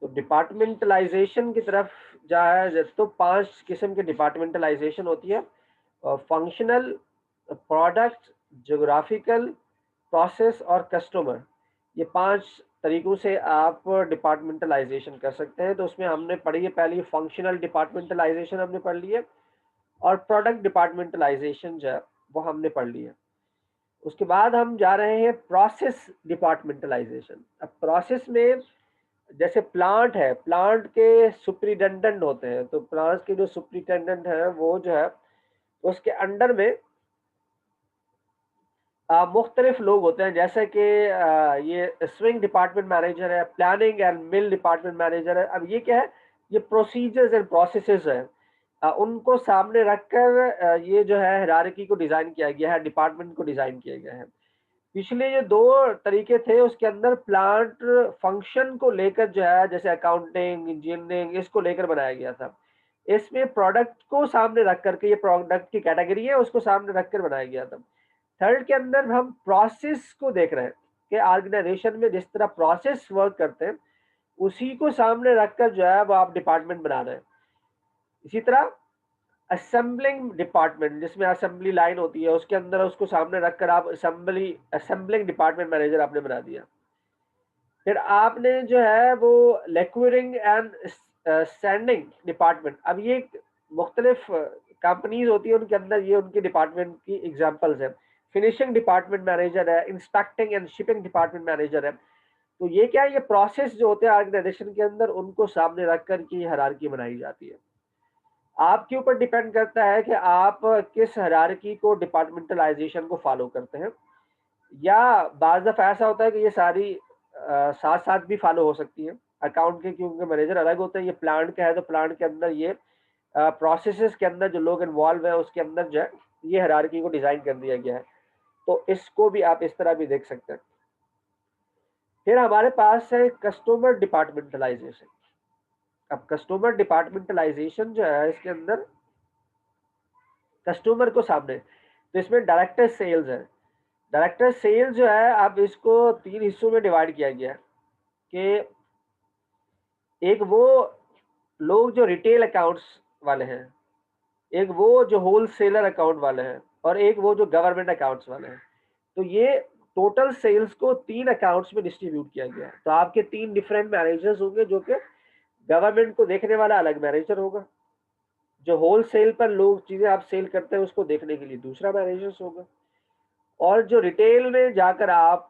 तो डिपार्टमेंटलाइजेशन की तरफ जाए तो 5 किस्म की डिपार्टमेंटलाइजेशन होती है। फंक्शनल, प्रोडक्ट, ज्योग्राफिकल, प्रोसेस और कस्टमर। ये 5 तरीकों से आप डिपार्टमेंटलाइजेशन कर सकते हैं। तो उसमें हमने पढ़ी है, पहली फंक्शनल डिपार्टमेंटलाइजेशन हमने पढ़ ली है, और प्रोडक्ट डिपार्टमेंटलाइजेशन जो है वो हमने पढ़ ली है। उसके बाद हम जा रहे हैं प्रोसेस डिपार्टमेंटलाइजेशन। अब प्रोसेस में जैसे प्लांट है, प्लांट के सुपरिटेंडेंट होते हैं, तो प्लांट के जो सुपरिटेंडेंट है वो जो है उसके अंडर में मुख्तलिफ लोग होते हैं, जैसे कि ये स्विंग डिपार्टमेंट मैनेजर है, planning and mill department manager है। अब ये क्या है, ये प्रोसीजर्स एंड प्रोसेसेस है, उनको सामने रखकर ये जो है हायरार्की को डिजाइन किया गया है, डिपार्टमेंट को डिजाइन किया गया है। पिछले जो दो तरीके थे उसके अंदर प्लांट फंक्शन को लेकर जो है, जैसे अकाउंटिंग, इंजीनियरिंग, इसको लेकर बनाया गया था। इसमें प्रोडक्ट को सामने रख करके, ये प्रोडक्ट की कैटेगरी है, उसको सामने रखकर बनाया गया था। थर्ड के अंदर हम प्रोसेस को देख रहे हैं कि ऑर्गेनाइजेशन में जिस तरह प्रोसेस वर्क करते हैं उसी को सामने रखकर जो है वो आप डिपार्टमेंट बना रहे हैं। इसी तरह असेंबलिंग डिपार्टमेंट, जिसमें असेंबली लाइन होती है, उसके अंदर उसको सामने रखकर आप असेंबलिंग डिपार्टमेंट मैनेजर आपने बना दिया। फिर आपने जो है वो लिक्विडिंग एंड सैंडिंग डिपार्टमेंट। अब ये मुख्तलिफ कंपनीज होती है, उनके अंदर ये उनके डिपार्टमेंट की एग्जांपल्स है। फिनिशिंग डिपार्टमेंट मैनेजर है, inspecting and shipping department manager है। तो ये क्या है, ये प्रोसेस जो होते हैं ऑर्गेनाइजेशन के अंदर, उनको सामने रख कर की हायरार्की बनाई जाती है। आपके ऊपर डिपेंड करता है कि आप किस हायरार्की को, डिपार्टमेंटलाइजेशन को फॉलो करते हैं। या बाज़ दफ़ा ऐसा होता है कि ये सारी साथ-साथ भी फॉलो हो सकती है। अकाउंट के क्योंकि मैनेजर अलग होते हैं, ये प्लांट का है तो प्लांट के अंदर ये प्रोसेसेस के अंदर जो लोग इन्वॉल्व हैं उसके अंदर जो है ये हायरार्की को डिज़ाइन कर दिया गया है। तो इसको भी आप इस तरह भी देख सकते हैं। फिर हमारे पास है कस्टमर डिपार्टमेंटलाइजेशन। अब कस्टमर डिपार्टमेंटलाइजेशन जो है इसके अंदर कस्टमर को सामने, तो इसमें डायरेक्टर सेल्स है। डायरेक्टर सेल्स जो है, अब इसको 3 हिस्सों में डिवाइड किया गया है कि एक वो लोग जो रिटेल अकाउंट्स वाले हैं, एक वो जो होलसेलर अकाउंट वाले हैं, और एक वो जो गवर्नमेंट अकाउंट्स वाले हैं। तो ये टोटल सेल्स को 3 अकाउंट्स में डिस्ट्रीब्यूट किया गया है। तो आपके 3 डिफरेंट मैनेजर्स होंगे, जो कि गवर्नमेंट को देखने वाला अलग मैनेजर होगा, जो होलसेल पर लोग चीज़ें आप सेल करते हैं उसको देखने के लिए दूसरा मैनेजर्स होगा, और जो रिटेल में जाकर आप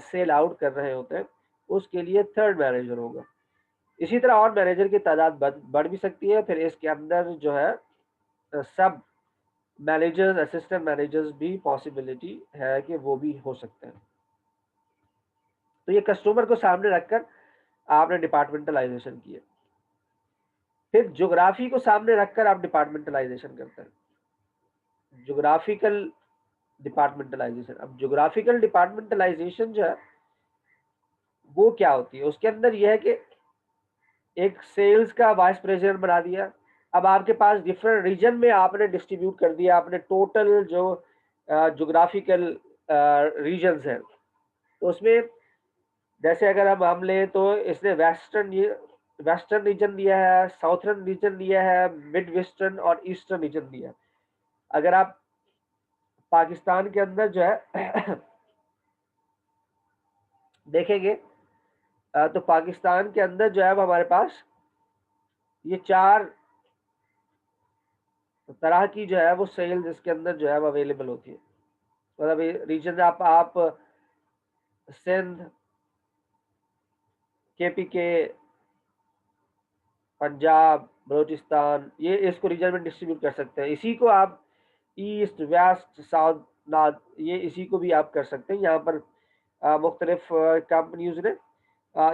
सेल आउट कर रहे होते हैं उसके लिए थर्ड मैनेजर होगा। इसी तरह और मैनेजर की तादाद बढ़ भी सकती है। फिर इसके अंदर जो है सब मैनेजर्स, असिस्टेंट मैनेजर्स भी पॉसिबिलिटी है कि वो भी हो सकते हैं। तो ये कस्टमर को सामने रखकर आपने डिपार्टमेंटलाइजेशन किया। फिर ज्योग्राफी को सामने रखकर आप डिपार्टमेंटलाइजेशन करते हैं, ज्योग्राफिकल डिपार्टमेंटलाइजेशन। अब ज्योग्राफिकल डिपार्टमेंटलाइजेशन जो है वो क्या होती है, उसके अंदर यह है कि एक सेल्स का वाइस प्रेसिडेंट बना दिया। अब आपके पास डिफरेंट रीजन में आपने डिस्ट्रीब्यूट कर दिया, आपने टोटल जो ज्योग्राफिकल रीजन्स हैं, तो उसमें जैसे अगर हम लें तो इसने वेस्टर्न रीजन दिया है, साउथर्न रीजन दिया है, मिड वेस्टर्न और ईस्टर्न रीजन दिया है। अगर आप पाकिस्तान के अंदर जो है देखेंगे, तो पाकिस्तान के अंदर जो है वो हमारे पास ये 4 तरह की जो है वो सेल्स इसके अंदर जो है वो अवेलेबल होती है। मतलब रीजन आप सिंध, केपीके, पंजाब, बलूचिस्तान, ये इसको रीजन में डिस्ट्रीब्यूट कर सकते हैं। इसी को आप ईस्ट, वेस्ट, साउथ, नॉर्थ, ये इसी को भी आप कर सकते हैं। यहाँ पर मुख्तलिफ कंपनीज ने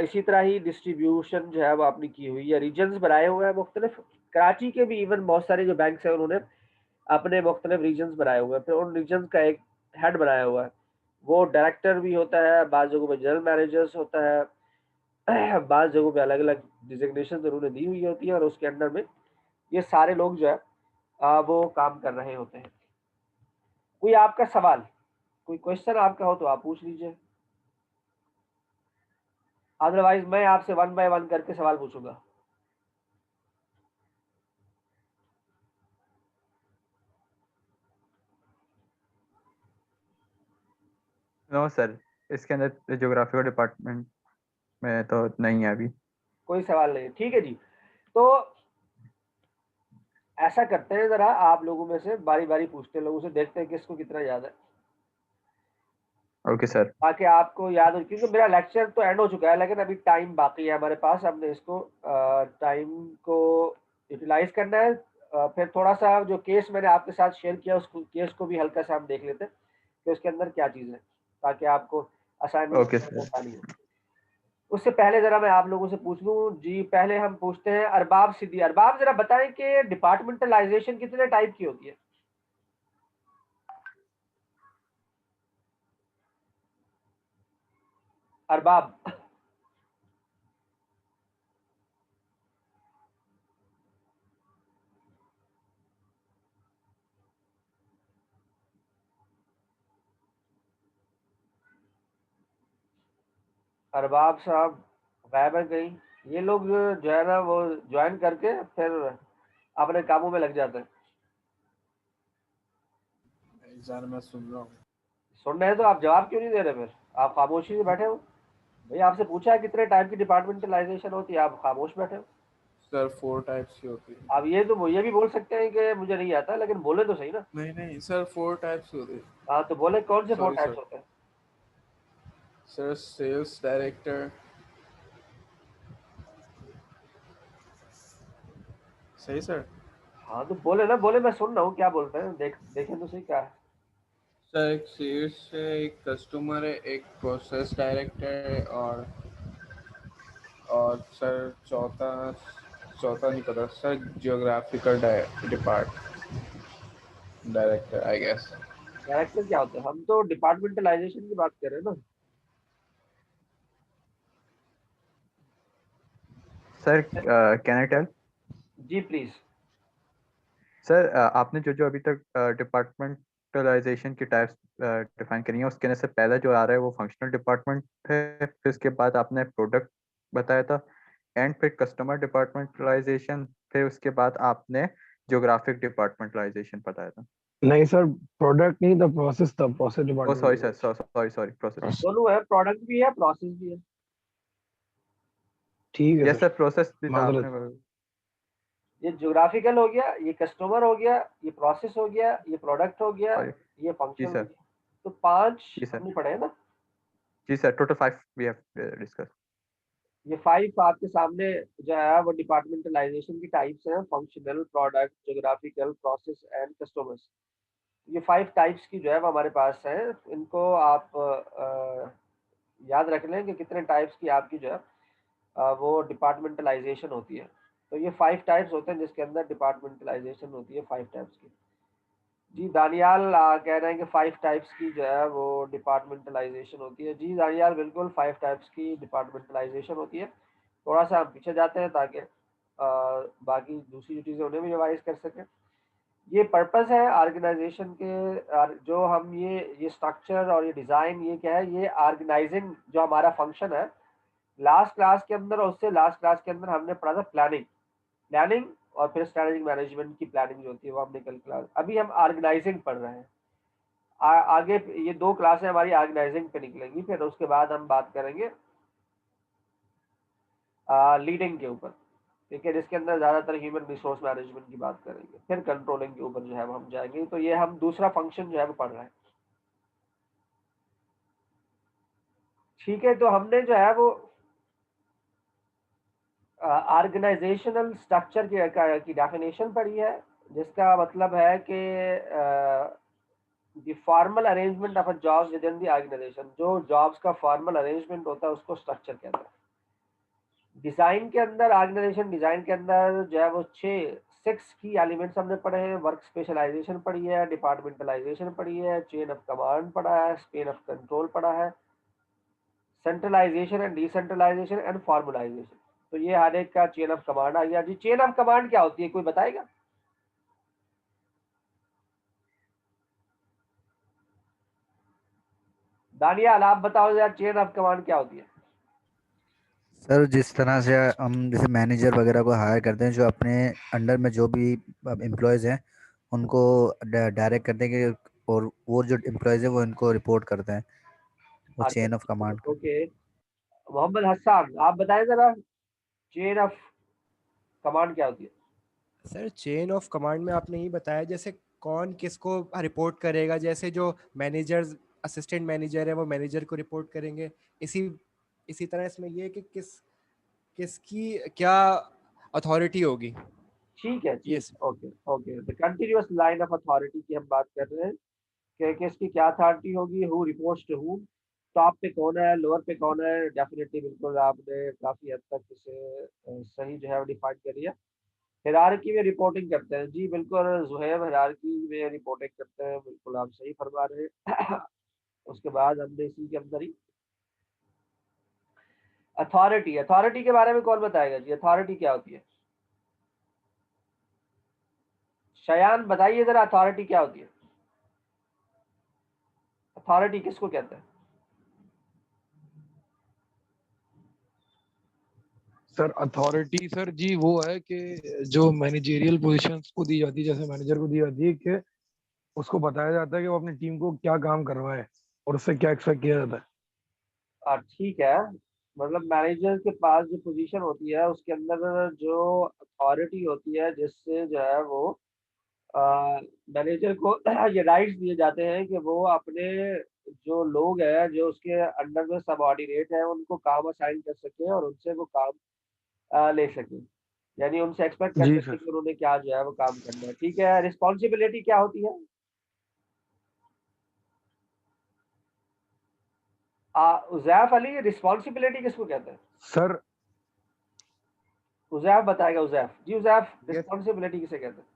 इसी तरह ही डिस्ट्रीब्यूशन जो है वो अपनी की हुई है, रीजन्स बनाए हुए हैं मुख्तलिफ। कराची के भी इवन बहुत सारे जो बैंक्स हैं उन्होंने अपने मुख्तलिफ रीजन्स बनाए हुए हैं। फिर उन रीजन्स का एक हेड बनाया हुआ है, वो डायरेक्टर भी होता है, बाज़ जगहों पे जनरल मैनेजर्स होता है, बाज़ जगहों पे अलग-अलग डिज़िग्नेशन उन्होंने दी हुई होती है, और उसके अंडर में ये सारे लोग जो है वो काम कर रहे होते हैं। कोई आपका सवाल, कोई क्वेश्चन आपका हो तो आप पूछ लीजिए। अदरवाइज मैं आपसे 1 बाय 1 करके सवाल पूछूंगा। नो सर, इसके अंदर ज्योग्राफिकल डिपार्टमेंट में तो नहीं है अभी। कोई सवाल नहीं, ठीक है जी। तो ऐसा करते हैं, जरा आप लोगों में से बारी बारी पूछते हैं, लोगों से देखते हैं किसको कितना याद है, ओके सर। ताकि आपको याद हो, क्योंकि मेरा लेक्चर तो एंड हो चुका है लेकिन अभी टाइम बाकी है हमारे पास। हमने इसको टाइम को यूटिलाइज करना है। फिर थोड़ा सा जो केस मैंने आपके साथ शेयर किया, उस केस को भी हल्का सा हम देख लेते हैं कि उसके अंदर क्या चीज़ है, ताकि आपको असाइनमेंट ओके में सर। आसानी हो। उससे पहले जरा मैं आप लोगों से पूछ लूं जी, पहले हम पूछते हैं अरबाब सिद्दीकी। अरबाब, जरा बताएं कि डिपार्टमेंटलाइजेशन कितने टाइप की होती है? अरबाब। अरबाब साहब गायब है कहीं। ये लोग जो है ना, वो ज्वाइन करके फिर अपने कामों में लग जाते हैं। सर मैं सुन रहा हूँ। सुन रहे हैं तो आप जवाब क्यों नहीं दे रहे? फिर आप खामोशी से बैठे हो। भैया आपसे पूछा है कितने टाइप की डिपार्टमेंटलाइजेशन होती है, आप खामोश बैठे हो। सर 4 टाइप्स की होती है। आप ये तो ये भी बोल सकते हैं कि मुझे नहीं आता, लेकिन बोले तो सही ना। नहीं नहीं सर 4 टाइप्स की होती है। हाँ, तो बोले कौन से 4 सॉरी टाइप्स सर। होते हैं? Sir sales director. सही सर। हाँ तो बोले ना, बोले, मैं सुन रहा हूँ क्या बोलते हैं, देखें तो सही क्या है। सर एक सेल्स है, एक कस्टमर है, एक प्रोसेस डायरेक्टर है, और सर चौथा चौथा नहीं पता sir, geographical depart director I guess. Director क्या होता है? हम तो डिपार्टमेंटलाइजेशन की बात कर रहे हैं ना। Sir can I tell? जी प्लीज। सर आपने जो जो अभी तक डिपार्टमेंटलाइजेशन की टाइप्स डिफाइन करी है, उसके अंदर से पहला जो आ रहा है वो फंक्शनल डिपार्टमेंट है, फिर उसके बाद आपने प्रोडक्ट बताया था, एंड फिर कस्टमर डिपार्टमेंटलाइजेशन, फिर उसके बाद आपने ज्योग्राफिक डिपार्टमेंटलाइजेशन बताया था। नहीं सर, प्रोडक्ट नहीं था, प्रोसेस था, process oh sorry sir, department. Sorry sorry, process. दोनों है, प्रोडक्ट भी है, प्रोसेस भी है। ठीक है यस सर, सर, प्रोसेस भी था आपने। माजरत। ये ज्योग्राफिकल हो गया, ये कस्टमर हो गया, ये प्रोसेस हो गया, ये प्रोडक्ट हो गया, सॉरी। ये जी फंक्शन हो सर। गया। तो 5 जी सर। हमने पढ़े हैं ना। जी sir, total 5 we have discuss. ये 5 आपके सामने जो है वो डिपार्टमेंटलाइजेशन की टाइप्स हैं: functional, product, geographical, process and customers. ये 5 टाइप्स की जो है वो हमारे पास है। इनको आप याद रख लें कि कितने टाइप्स की आपकी जो है वो डिपार्टमेंटलाइजेशन होती है। तो ये 5 टाइप्स होते हैं जिसके अंदर डिपार्टमेंटलाइजेशन होती है, 5 टाइप्स की। जी दानियाल कह रहे हैं कि 5 टाइप्स की जो है वो डिपार्टमेंटलाइजेशन होती है। जी दानियाल, बिल्कुल 5 टाइप्स की डिपार्टमेंटलाइजेशन होती है। थोड़ा सा हम पीछे जाते हैं ताकि बाकी दूसरी जो चीज़ें उन्हें भी रिवाइज कर सकें। ये पर्पस है ऑर्गेनाइजेशन के। जो हम ये स्ट्रक्चर और ये डिज़ाइन, ये क्या है, ये ऑर्गेनाइजिंग जो हमारा फंक्शन है। लास्ट क्लास के अंदर और उससे लास्ट क्लास के अंदर हमने पढ़ा था प्लानिंग। प्लानिंग और फिर स्ट्रेटेजिक मैनेजमेंट की प्लानिंग जो होती है वो हमने कल क्लास, अभी हम ऑर्गेनाइजिंग पढ़ रहे हैं। आगे ये 2 क्लासें हमारी ऑर्गेनाइजिंग पे निकलेंगी, फिर उसके बाद हम बात करेंगे लीडिंग के ऊपर। ठीक है, जिसके अंदर ज़्यादातर ह्यूमन रिसोर्स मैनेजमेंट की बात करेंगे, फिर कंट्रोलिंग के ऊपर जो है वो हम जाएंगे। तो ये हम दूसरा फंक्शन जो है वो पढ़ रहे हैं। ठीक है, तो हमने जो है वो ऑर्गेनाइजेशनल स्ट्रक्चर की डेफिनेशन पढ़ी है, जिसका मतलब है कि the formal arrangement of a jobs within the organization. जो जॉब्स का फॉर्मल अरेंजमेंट होता है उसको स्ट्रक्चर कहते हैं। डिजाइन के अंदर, ऑर्गेनाइजेशन डिजाइन के अंदर जो है वो 6 की एलिमेंट्स हमने पढ़े हैं। वर्क स्पेशलाइजेशन पढ़ी है, डिपार्टमेंटलाइजेशन पढ़ी है, चेन ऑफ कमांड पढ़ा है, स्पेन ऑफ कंट्रोल पढ़ा है, centralization and decentralization and formalisation. तो ये हर एक का चेन ऑफ कमांड आ गया जी। चेन ऑफ कमांड क्या होती है, कोई बताएगा? दानियाल आप बताओ यार, चेन ऑफ कमांड क्या होती है? सर जिस तरह से हम जैसे मैनेजर वगैरह को हायर करते हैं, जो अपने अंडर में जो भी एम्प्लॉयज़ हैं उनको डायरेक्ट करते हैं कि, और वो जो एम्प्लॉयज़ है वो इनको रिपोर्ट करते हैं, वो अच्छा चेन ऑफ ठीक है, कमांड का। ओके। मोहम्मद हसन, आप बताएं जरा, चेन ऑफ कमांड क्या होती है? सर चेन ऑफ कमांड में आपने ही बताया, जैसे कौन किसको रिपोर्ट करेगा, जैसे जो मैनेजर्स असिस्टेंट मैनेजर है वो मैनेजर को रिपोर्ट करेंगे, इसी इसी तरह इसमें ये है कि किसकी क्या अथॉरिटी होगी। ठीक है, ठीक यस। है, okay okay. The continuous line of authority की हम बात कर रहे हैं कि किसकी क्या अथॉरिटी होगी, who reports to whom, top पे कौन है, लोअर पे कौन है। डेफिनेटली बिल्कुल आपने काफी हद तक इसे सही जो है डिफाइन करी है। हिरारकी में रिपोर्टिंग करते हैं, जी बिल्कुल जुहैब, हिरारकी में रिपोर्टिंग करते हैं, बिल्कुल आप सही फरमा रहे हैं। उसके बाद हमने इसी के अंदर ही अथॉरिटी, अथॉरिटी के बारे में कौन बताएगा जी, अथॉरिटी क्या होती है? शयान बताइए जरा, अथॉरिटी क्या होती है? अथॉरिटी किसको कहते हैं? सर अथॉरिटी सर जी वो है कि जो मैनेजेरियल पोजीशंस को दी जाती है, जैसे मैनेजर को दी जाती है, कि उसको बताया जाता है कि वो अपनी टीम को क्या काम करवाए और उससे क्या एक्सपेक्ट किया जाता है। ठीक है, मतलब मैनेजर के पास जो पोजीशन होती है उसके अंदर जो अथॉरिटी होती है, जिससे जो है वो मैनेजर को ये राइट्स दिए जाते हैं कि वो अपने जो लोग हैं जो उसके अंडर में सबऑर्डिनेट है उनको काम असाइन कर सके और उनसे वो काम ले सके। यानी उनसे एक्सपेक्ट कर जी सकते सर। हैं कि उन्होंने क्या जो है वो काम करना है। ठीक है, रिस्पॉन्सिबिलिटी क्या होती है? उजैफ अली, रिस्पॉन्सिबिलिटी किसको कहते हैं? सर उजैफ बताएगा, उजैफ जी, उजैफ यस रिस्पॉन्सिबिलिटी किसे कहते हैं?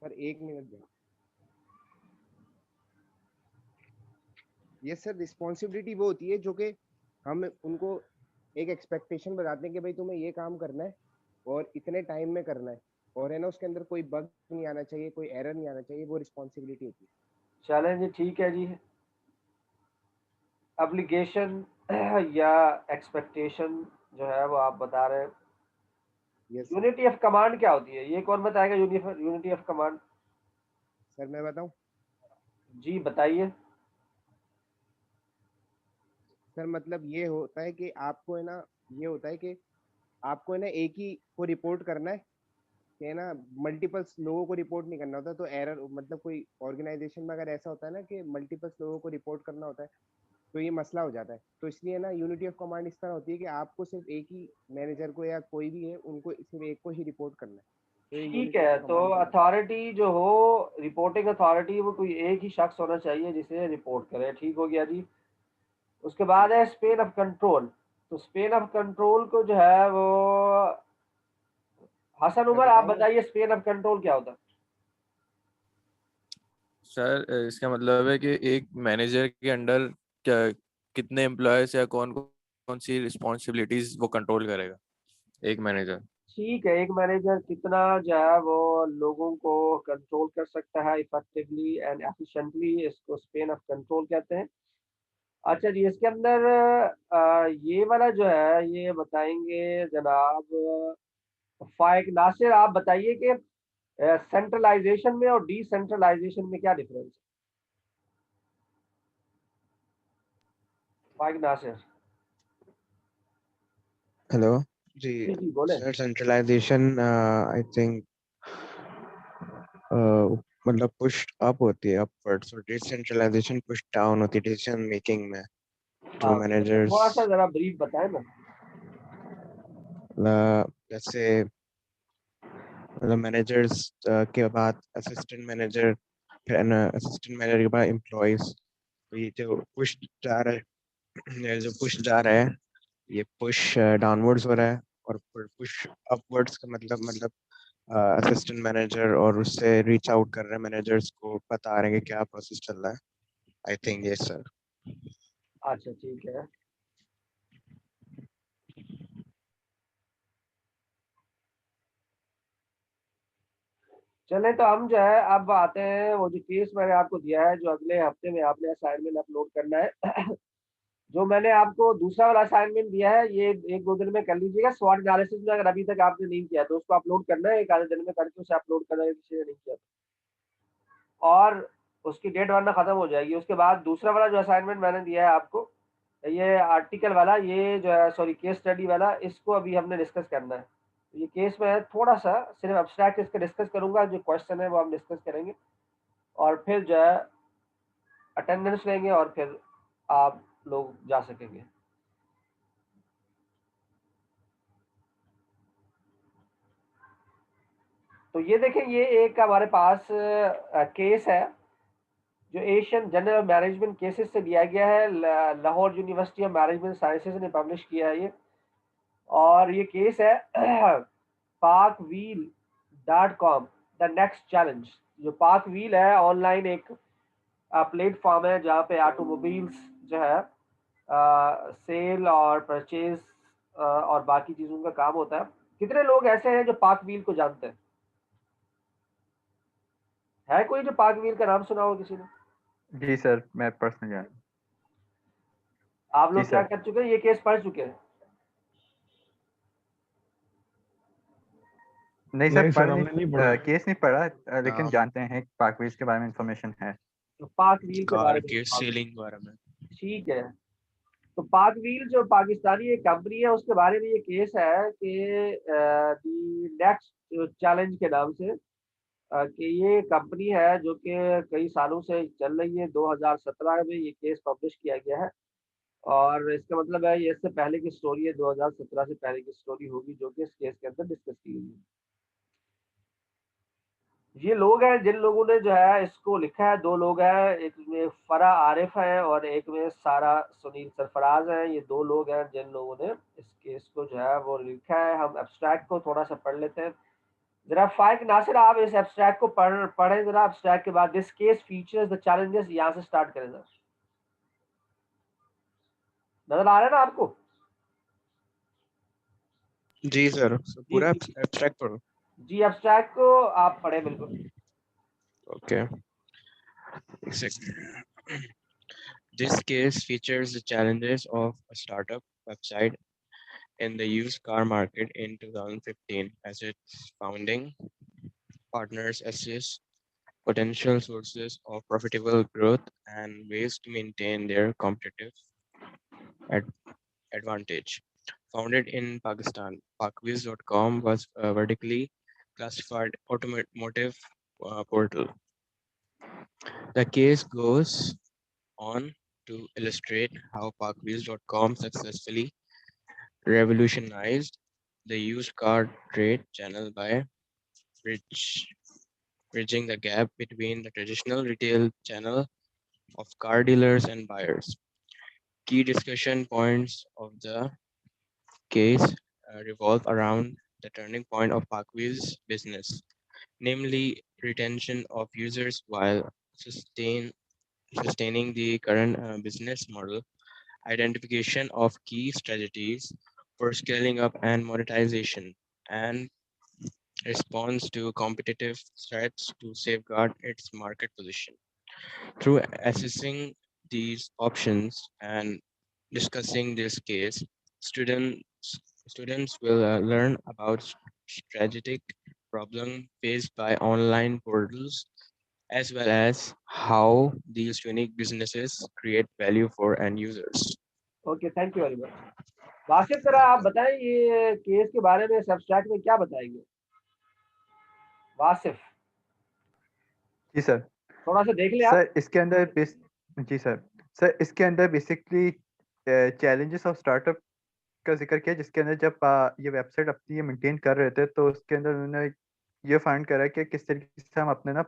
सर एक मिनट। ये सर रिस्पॉन्सिबिलिटी वो होती है जो कि हम उनको एक एक्सपेक्टेशन बताते हैं कि भाई तुम्हें ये काम करना है और इतने टाइम में करना है, और है ना उसके अंदर कोई बग नहीं आना चाहिए, कोई एरर नहीं आना चाहिए, वो रिस्पॉन्सिबिलिटी होती चलें जी, ठीक है जी। एप्लीकेशन या एक्सपेक्टेशन जो है वो आप बता रहे हैं। है। Yes sir. Unity of command क्या होती है, ये कौन बताएगा? यूनिटी ऑफ कमांड, सर मैं बताऊं? जी बताइए। सर मतलब ये होता है कि आपको है ना, ये होता है कि आपको है ना एक ही को रिपोर्ट करना है, कि है ना मल्टीपल्स लोगों को रिपोर्ट नहीं करना होता। तो एरर मतलब कोई ऑर्गेनाइजेशन में अगर ऐसा होता है ना कि मल्टीपल्स लोगों को रिपोर्ट करना होता है, तो ये मसला हो जाता है। तो इसलिए ना यूनिटी ऑफ कमांड इस तरह होती है कि आपको सिर्फ एक ही मैनेजर को या कोई भी है उनको सिर्फ एक को ही रिपोर्ट करना है। तो ये ठीक यूनिटी ऑफ है, तो कमांड कहलाता अथॉरिटी जो हो, रिपोर्टिंग अथॉरिटी, वो कोई एक ही शख्स होना चाहिए जिसे रिपोर्ट करे। ठीक हो गया जी। उसके बाद है स्पेन ऑफ कंट्रोल। तो स्पेन ऑफ कंट्रोल को जो है वो, हसन है। मैं उमर आप बताऊं मैं? बताइए, स्पेन ऑफ कंट्रोल क्या होता है? सर इसका मतलब है कि एक मैनेजर के अंडर क्या कितने एम्प्लॉयज या कौन कौन सी रिस्पॉन्सिबिलिटीज वो कंट्रोल करेगा एक मैनेजर। ठीक है, एक मैनेजर कितना जो है वो लोगों को कंट्रोल कर सकता है इफेक्टिवली एंड एफिशिएंटली, इसको स्पेन ऑफ कंट्रोल कहते हैं। अच्छा जी, इसके अंदर ये वाला जो है ये बताएंगे जनाब फाइक नासिर, आप बताइए कि सेंट्रलाइजेशन में और डिसेंट्रलाइजेशन में क्या डिफरेंस है? फाइक नासिर, हेलो जी। जी जी बोले। सर सेंट्रलाइजेशन आई थिंक मतलब पुश अप होती है, अपवर्ड्स, और डिसेंट्रलाइजेशन पुश डाउन होती है डिसीजन मेकिंग में। जो हाँ, मैनेजर्स थोड़ा सा जरा ब्रीफ बताए ना। जैसे मतलब मैनेजर्स के बाद असिस्टेंट मैनेजर, फिर असिस्टेंट मैनेजर के बाद एम्प्लॉयज। तो ये जो पुश जा रहा है, ये जो पुश जा रहा है, ये पुश डाउनवर्ड्स हो रहा है। और पुश अपवर्ड्स का मतलब असिस्टेंट मैनेजर और उससे रीच आउट कर रहे हैं, मैनेजर्स को बता रहे हैं कि क्या प्रोसेस चल रहा है। आई थिंक ये सर। अच्छा ठीक है, चले तो हम जो है अब आते हैं वो जो केस मैंने आपको दिया है, जो अगले हफ्ते में आपने असाइनमेंट अपलोड करना है। जो मैंने आपको दूसरा वाला असाइनमेंट दिया है ये 1-2 दिन में कर लीजिएगा। स्वॉट एनालिसिस में अगर अभी तक आपने नहीं किया तो उसको अपलोड करना है, 1 आधे दिन में करके उसे अपलोड करना है किसी ने नहीं किया तो। और उसकी डेट वरना खत्म हो जाएगी। उसके बाद दूसरा वाला जो असाइनमेंट मैंने दिया है आपको, ये आर्टिकल वाला, ये जो है सॉरी केस स्टडी वाला, इसको अभी हमने डिस्कस करना है। ये केस में थोड़ा सा सिर्फ एब्स्ट्रैक्ट इसका डिस्कस करूंगा, जो क्वेश्चन है वो हम डिस्कस करेंगे और फिर जो है अटेंडेंस लेंगे और फिर आप लोग जा सकेंगे। तो ये देखें, ये एक हमारे पास केस है जो Asian journal of management cases से दिया गया है। Lahore university of management sciences ने पब्लिश किया है ये, और ये केस है parkwheel.com द नेक्स्ट चैलेंज। जो पार्क व्हील है ऑनलाइन एक प्लेटफॉर्म है जहाँ पे ऑटोमोबाइल्स जो है सेल और परचेज और बाकी चीज़ों का काम होता है। कितने लोग ऐसे हैं जो पार्क व्हील को जानते हैं? है कोई जो पार्क व्हील का नाम सुना हो किसी ने? जी सर, मैं पर्सनली जानता हूँ। आप जी लोग क्या सर। कर चुके हैं, ये केस पढ़ चुके हैं? नहीं सर, नहीं पढ़ सर, हमने नहीं पढ़ा। केस नहीं पढ़ा, लेकिन हाँ, जानते हैं पाकवीज के बारे में इंफॉर्मेशन है। तो पार्क व्हील के कार बारे में के सेलिंग के बारे में। ठीक है। तो पार्क व्हील जो पाकिस्तानी एक कंपनी है उसके बारे में ये केस है कि दी नेक्स्ट चैलेंज के नाम से, कि ये कंपनी है जो कि कई सालों से चल रही है। 2017 में ये केस पब्लिश किया गया है और इसका मतलब है ये इससे पहले की स्टोरी है, 2017 से पहले की स्टोरी होगी जो कि इस केस के अंदर डिस्कस की गई है। ये लोग हैं जिन लोगों ने जो है इसको लिखा है, 2 लोग हैं, एक में फरा आरिफ है और एक में सारा सुनील सरफराज हैं। ये 2 लोग हैं जिन लोगों ने इस केस को जो है वो लिखा है। हम एब्स्ट्रैक्ट को थोड़ा सा पढ़ लेते हैं जरा। फाइक नासिर, आप इस एब्स्ट्रैक्ट को पढ़ें जरा। एब्स्ट्रैक्ट के बाद this case features the challenges, यहाँ से स्टार्ट करें जरा। नजर आ रहा है ना आपको? जी सर, जी पूरा जी एब्स्ट्रैक्ट पढ़ो। जी, एब्स्ट्रैक्ट को आप पढ़ें बिल्कुल। ओके, एक second. This case features the challenges of a startup website in the used car market in 2015 as its founding partners assess potential sources of profitable growth and ways to maintain their competitive ad- advantage. Founded in Pakistan, Parkwiz.com was a vertically classified automotive portal. The case goes on to illustrate how Parkwiz.com successfully revolutionized the used car trade channel by bridging the gap between the traditional retail channel of car dealers and buyers. Key discussion points of the case revolve around the turning point of Parkway's business, namely retention of users while sustaining the current business model, identification of key strategies for scaling up and monetization, and response to competitive threats to safeguard its market position. Through assessing these options and discussing this case, students will learn about strategic problem faced by online portals as well as how these unique businesses create value for end users. Okay, thank you very much. Wasif, जरा आप बताएं ये case के बारे में, subtract में क्या बताएंगे वासिफ? जी सर। थोड़ा सा देख ले आप। सर इसके अंदर जी सर इसके अंदर बेसिकली चैलेंजेस ऑफ स्टार्टअप का जिक्र किया, जिसके अंदर जब ये वेबसाइट अपनी ये मेंटेन कर रहे थे तो उसके अंदर उन्होंने ये फाइंड करा कि किस तरीके से हम अपने ना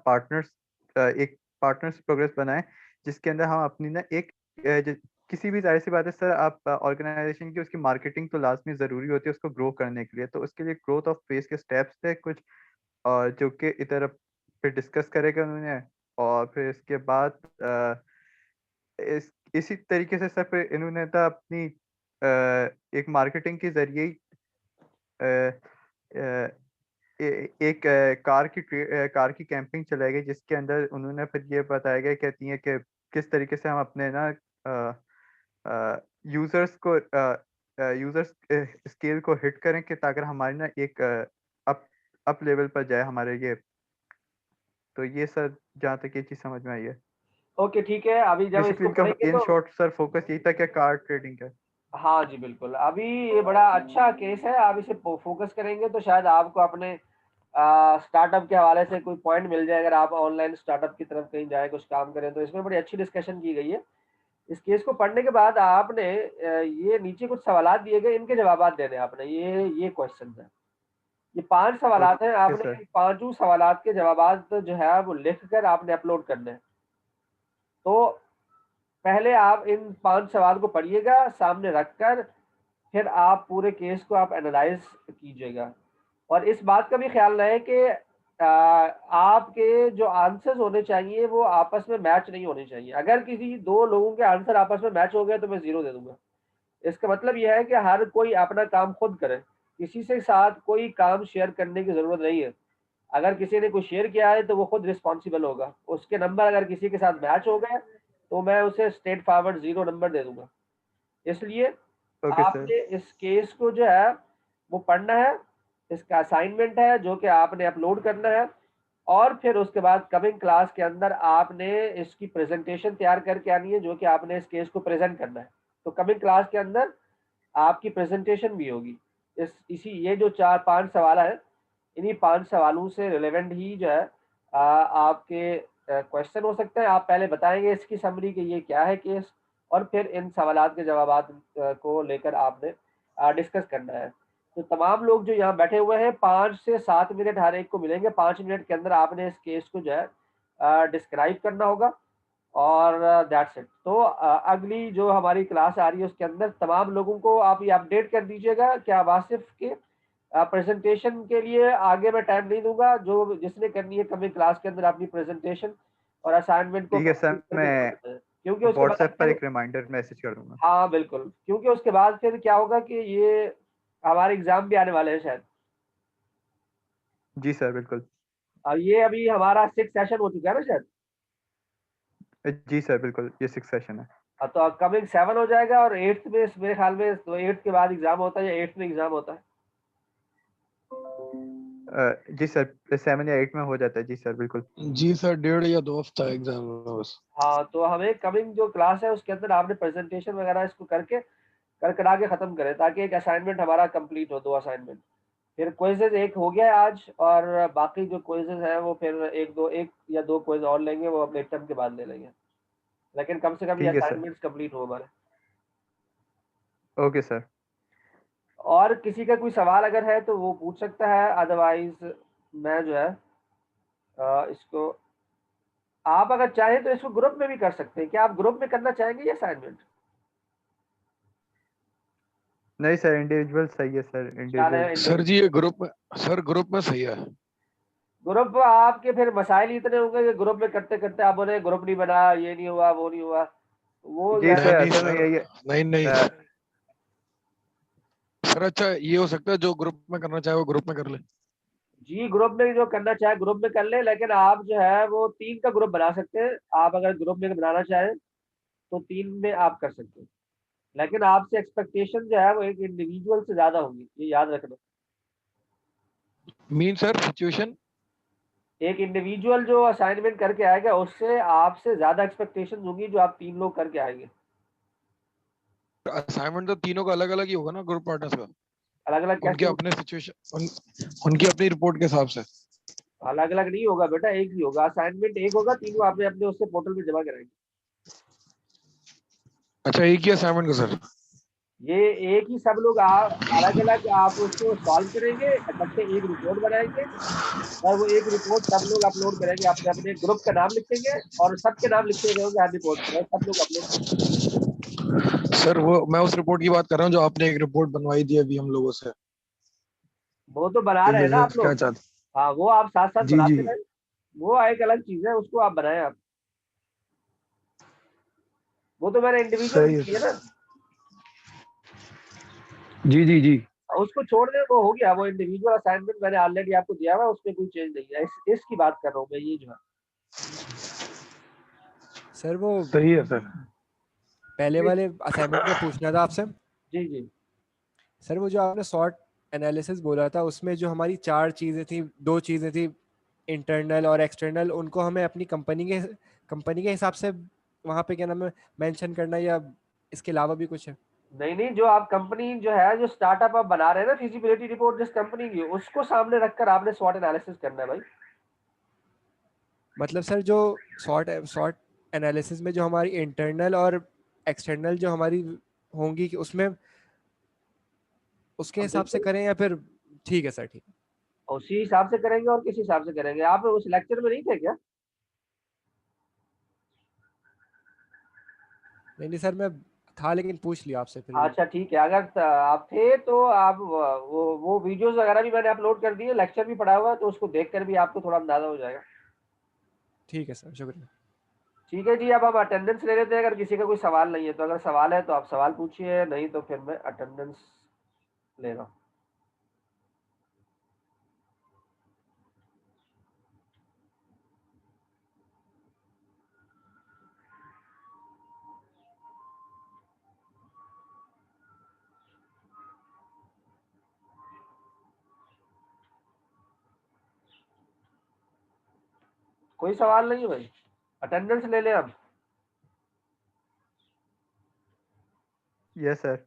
एक पार्टनर्स प्रोग्रेस बनाएं, जिसके अंदर हम अपनी ना किसी भी, जाहिर सी बात है सर, आप ऑर्गेनाइजेशन की उसकी मार्केटिंग तो लाजमी ज़रूरी होती है उसको ग्रो करने के लिए। तो उसके लिए ग्रोथ ऑफ फेस के स्टेप्स थे कुछ, जो कि इधर फिर डिस्कस करेगा उन्होंने। और फिर इसके बाद इसी तरीके से सर फिर इन्होंने तो अपनी एक मार्केटिंग के जरिए ही एक कार की कैंपिंग चलाई गई, जिसके अंदर उन्होंने फिर ये बताया गया, कहती हैं कि किस तरीके से हम अपने ना यूजर्स को यूजर्स स्केल को हिट करें कि ताकि हमारी ना एक अप लेवल पर जाए हमारे ये। तो ये सर जहाँ तक ये चीज समझ में आई है। ओके ठीक है, अभी जब बेसिकली इसको इनका पढ़ेंगे इन तो शॉर्ट सर फोकस यही था कि कार ट्रेडिंग है। हाँ जी बिल्कुल, अभी ये बड़ा अच्छा केस है, आप इसे फोकस करेंगे तो शायद आपको अपने स्टार्टअप के हवाले से कोई पॉइंट मिल जाए। अगर आप ऑनलाइन स्टार्टअप की तरफ कहीं जाए कुछ काम करें तो इसमें बड़ी अच्छी डिस्कशन की गई है। इस केस को पढ़ने के बाद आपने ये नीचे कुछ सवालात दिए गए, इनके जवाबात देने हैं आपने। ये क्वेश्चन है, ये 5 सवालात हैं, ओके आपने सर। इन पांचों सवालात के जवाबात जो है वो लिख कर आपने अपलोड करने हैं। तो पहले आप इन 5 सवाल को पढ़िएगा सामने रखकर, फिर आप पूरे केस को आप एनालाइज कीजिएगा। और इस बात का भी ख्याल रहे कि आपके जो आंसर्स होने चाहिए वो आपस में मैच नहीं होने चाहिए। अगर किसी 2 लोगों के आंसर आपस में मैच हो गए तो मैं 0 दे दूंगा। इसका मतलब यह है कि हर कोई अपना काम खुद करे, किसी से साथ कोई काम शेयर करने की जरूरत नहीं है। अगर किसी ने कुछ शेयर किया है तो वो खुद रिस्पॉन्सिबल होगा। उसके नंबर अगर किसी के साथ मैच हो गए तो मैं उसे स्ट्रेट फॉरवर्ड 0 नंबर दे दूंगा। इसलिए ओके सर। आपने इस केस को जो है वो पढ़ना है, इसका असाइनमेंट है जो कि आपने अपलोड करना है। और फिर उसके बाद कमिंग क्लास के अंदर आपने इसकी प्रेजेंटेशन तैयार करके आनी है जो कि आपने इस केस को प्रेजेंट करना है। तो कमिंग क्लास के अंदर आपकी प्रेजेंटेशन भी होगी। इसी ये जो 4-5 सवाल है, इन्हीं 5 सवालों से रिलेवेंट ही जो है आपके क्वेश्चन हो सकते हैं। आप पहले बताएंगे इसकी समरी कि ये क्या है केस, और फिर इन सवालात के जवाबात को लेकर आपने डिस्कस करना है। तो तमाम लोग जो यहाँ बैठे हुए हैं 5 से 7 मिनट हर एक को मिलेंगे। 5 मिनट के अंदर आपने इस केस को जो है डिस्क्राइब करना होगा, और दैट्स इट। तो अगली जो हमारी क्लास आ रही है उसके अंदर तमाम लोगों को आप ये अपडेट कर दीजिएगा कि वासिफ के प्रेजेंटेशन के लिए आगे मैं टाइम नहीं दूंगा। जो जिसने करनी है कमिंग क्लास के अंदर अपनी प्रेजेंटेशन और असाइनमेंट को ठीक है सर, कंप्लीट करके जमा मैं करना है। क्योंकि उसके बाद व्हाट्सएप पर फिर एक रिमाइंडर मैसेज कर दूंगा। हाँ बिल्कुल, क्योंकि उसके बाद फिर क्या होगा कि ये हमारे एग्जाम भी आने वाले हैं शायद। जी सर बिल्कुल। ये अभी हमारा 6 सेशन हो चुका है ना शायद। जी सर बिल्कुल, ये 6 सेशन है। तो अपकमिंग 7 हो जाएगा, और 8th में मेरे ख्याल में तो 8th के बाद एग्जाम होता है या 8th में एग्जाम होता है। जी सर 7 या 8 में हो जाता है। जी सर बिल्कुल। जी सर 1.5 या 2 हफ्ता एग्जाम में बस। हाँ, तो हमें कमिंग जो क्लास है उसके अंदर आपने प्रेजेंटेशन वगैरह इसको करके कर करा के खत्म करें, ताकि एक असाइनमेंट हमारा कंप्लीट हो, 2 असाइनमेंट। फिर क्विजेज एक हो गया है आज, और बाकी जो क्विजेज हैं वो फिर एक या दो क्विज और लेंगे, वो अपने टर्म के बाद ले लेंगे। लेकिन कम से कम ये ठीक है सर। असाइनमेंट्स कंप्लीट हो हमारे। Okay sir. और किसी का कोई सवाल अगर है तो वो पूछ सकता है, अदरवाइज मैं जो है इसको, आप अगर चाहें तो इसको ग्रुप में भी कर सकते हैं। क्या आप ग्रुप में करना चाहेंगे ये असाइनमेंट? नहीं सर, इंडिविजुअल सही है सर, क्या इंडिविजुअल। सर जी ये ग्रुप में सही है। ग्रुप आपके फिर मसाइल इतने होंगे कि ग्रुप में करते करते आप बोले ग्रुप नहीं बना, ये नहीं हुआ, वो नहीं हुआ, वो जो जी है सर, नहीं असल में सर, यही नहीं अ, सर। अच्छा ये हो सकता है जो ग्रुप में करना चाहे वो ग्रुप में कर ले। जी ग्रुप में जो करना चाहे ग्रुप में कर ले, लेकिन आप जो है वो 3 का ग्रुप बना सकते हैं। आप अगर ग्रुप में बनाना चाहें तो 3 में आप कर सकते हैं, लेकिन आपसे एक्सपेक्टेशन जो है वो एक इंडिविजुअल से ज्यादा होगी, ये याद रखना। Mean sir situation. एक इंडिविजुअल जो असाइनमेंट करके आएगा उससे आपसे ज्यादा एक्सपेक्टेशन होंगी जो आप 3 लोग करके आएंगे। असाइनमेंट तो तीनों का अलग अलग ही होगा ना, ग्रुप पार्टनर्स का। अलग अलग उनके कैसे? अपने सिचुएशन उनकी अपनी रिपोर्ट के हिसाब से। अलग अलग नहीं होगा बेटा, एक ही होगा। असाइनमेंट एक होगा, तीनों आपने अपने उससे पोर्टल में जमा कराएंगे। अच्छा एक ही असाइनमेंट का सर। ये एक ही सब लोग अलग अलग आप उसको सॉल्व करेंगे, इकट्ठे एक रिपोर्ट बनाएंगे, और वो एक रिपोर्ट सब लोग अपलोड करेंगे। अपने अपने ग्रुप का नाम लिखेंगे और सबके नाम लिखे हुए होंगे हर रिपोर्ट पर, और सब लोग अपलोड करेंगे। सर वो मैं उस रिपोर्ट की बात कर रहा हूँ जो आपने एक रिपोर्ट बनवाई थी अभी हम लोगों से। वो तो बना रहे हैं ना जैसे आप क्या लोग। चाहते। हाँ, वो आप साथ साथ जी जी बनाते रहे, वो एक अलग चीज है, उसको आप बनाए आप। वो तो मैंने इंडिविजुअल सही की है है। ना, जी जी जी। उसको छोड़ दे, वो हो गया। वो इंडिविजुअल असाइनमेंट मैंने ऑलरेडी आपको दिया हुआ है, उसमें कोई चेंज नहीं है। इसकी बात कर रहा हूँ मैं, ये जो है। सर वो सही है सर। पहले वाले असाइनमेंट में पूछना था आपसे जी जी सर, वो जो आपने सॉर्ट एनालिसिस बोला था उसमें जो हमारी 4 चीज़ें थी, 2 चीज़ें थी इंटरनल और एक्सटर्नल, उनको हमें अपनी कंपनी के हिसाब से वहाँ पे क्या नाम है मेंशन करना, या इसके अलावा भी कुछ है? नहीं नहीं, जो आप कंपनी जो है, जो स्टार्टअप आप बना रहे हैं ना, फिजिबिलिटी रिपोर्ट जिस कंपनी की, उसको सामने रखकर आपने स्वॉट एनालिसिस करना है भाई। मतलब सर जो सॉर्ट एनालिसिस में जो हमारी इंटरनल और एक्सटर्नल जो हमारी होंगी कि उसमें उसके अब हिसाब से बिल्कुल करें या फिर? ठीक है सर, ठीक है। उसी हिसाब से करेंगे, और किस हिसाब से करेंगे? आप उस लेक्चर में नहीं थे क्या? नहीं नहीं सर, मैं था लेकिन पूछ लिया आपसे फिर भी। अच्छा ठीक है, अगर आप थे तो आप वो वीडियोस वगैरह भी मैंने अपलोड कर दिए, लेक्चर भी पढ़ा हुआ है, तो उसको देखकर भी आपको थोड़ा अंदाजा हो जाएगा। ठीक है सर, शुक्रिया। ठीक है जी, अब हम अटेंडेंस ले लेते हैं। अगर किसी का कोई सवाल नहीं है तो, अगर सवाल है तो आप सवाल पूछिए, नहीं तो फिर मैं अटेंडेंस ले रहा हूँ। कोई सवाल नहीं है भाई, अटेंडेंस ले लें अब। Yes sir.